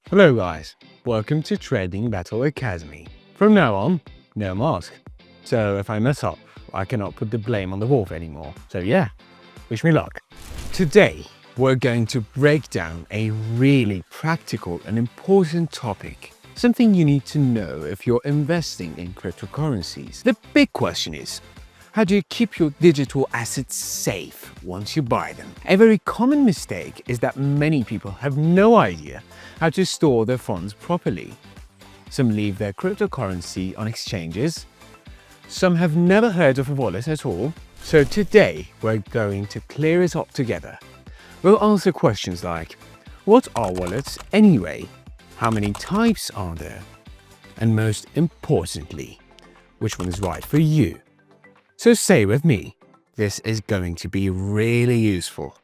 Hello guys, welcome to Trading Battle Academy. From now on, no mask. So if I mess up, I cannot put the blame on the wolf anymore. So yeah, wish me luck. Today, we're going to break down a really practical and important topic. Something you need to know if you're investing in cryptocurrencies. The big question is, how do you keep your digital assets safe once you buy them? A very common mistake is that many people have no idea how to store their funds properly. Some leave their cryptocurrency on exchanges. Some have never heard of a wallet at all. So today, we're going to clear it up together. We'll answer questions like, what are wallets anyway? How many types are there? And most importantly, which one is right for you? So stay with me, this is going to be really useful.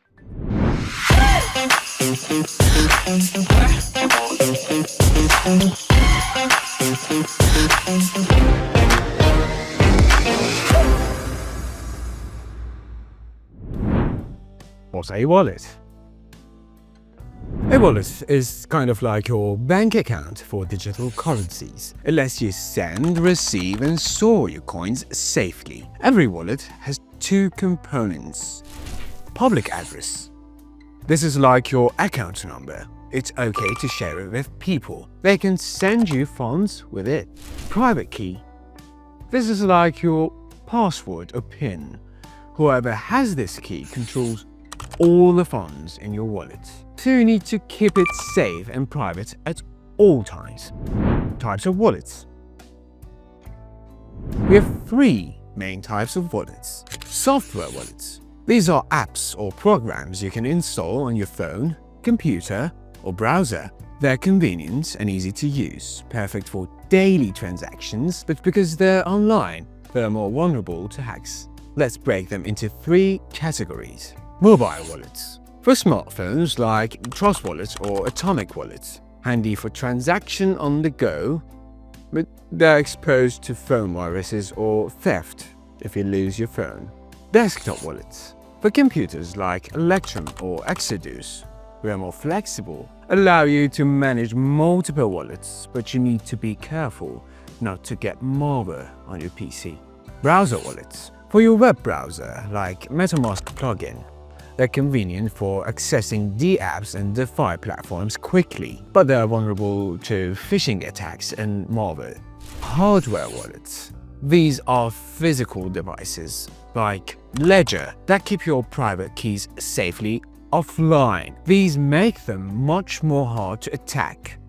What's a wallet? A wallet is kind of like your bank account for digital currencies. It lets you send, receive, and store your coins safely. Every wallet has two components. Public address. This is like your account number. It's okay to share it with people. They can send you funds with it. Private key. This is like your password or PIN. Whoever has this key controls all the funds in your wallet. So you need to keep it safe and private at all times. Types of wallets. We have three main types of wallets. Software wallets. These are apps or programs you can install on your phone, computer, or browser. They're convenient and easy to use, perfect for daily transactions, but because they're online, they're more vulnerable to hacks. Let's break them into three categories. Mobile wallets. For smartphones like Trust Wallet or Atomic Wallet. Handy for transaction on the go, but they're exposed to phone viruses or theft if you lose your phone. Desktop wallets. For computers like Electrum or Exodus, we are more flexible, allow you to manage multiple wallets, but you need to be careful not to get malware on your PC. Browser wallets. For your web browser like MetaMask plugin, they're convenient for accessing the apps and DeFi platforms quickly, but they are vulnerable to phishing attacks and malware. Hardware wallets. These are physical devices, like Ledger, that keep your private keys safely offline. These make them much more hard to attack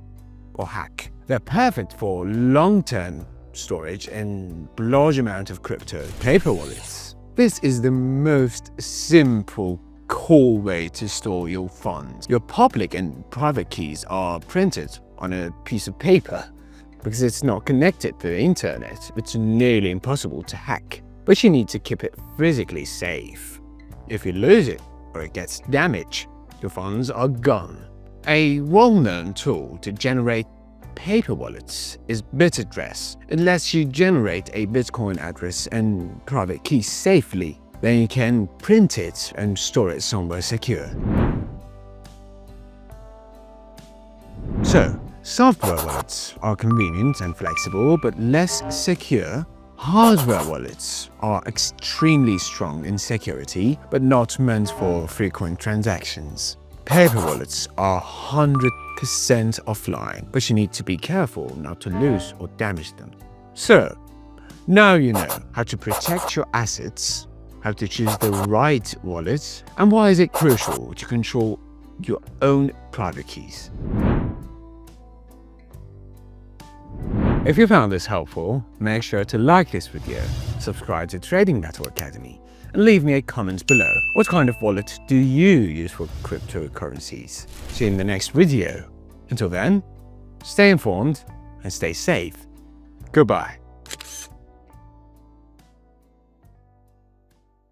or hack. They're perfect for long-term storage and large amount of crypto. Paper wallets. This is the most simple, cool way to store your funds. Your public and private keys are printed on a piece of paper. Because it's not connected to the internet, it's nearly impossible to hack. But you need to keep it physically safe. If you lose it or it gets damaged, your funds are gone. A well-known tool to generate paper wallets is Bitaddress. It lets you generate a Bitcoin address and private key safely. Then you can print it and store it somewhere secure. So, software wallets are convenient and flexible but less secure. Hardware wallets are extremely strong in security but not meant for frequent transactions. Paper wallets are 100% offline, but you need to be careful not to lose or damage them. So, now you know how to protect your assets, how to choose the right wallet, and why is it crucial to control your own private keys. If you found this helpful, make sure to like this video, subscribe to Trading Battle Academy, and leave me a comment below. What kind of wallet do you use for cryptocurrencies? See you in the next video. Until then, stay informed and stay safe. Goodbye.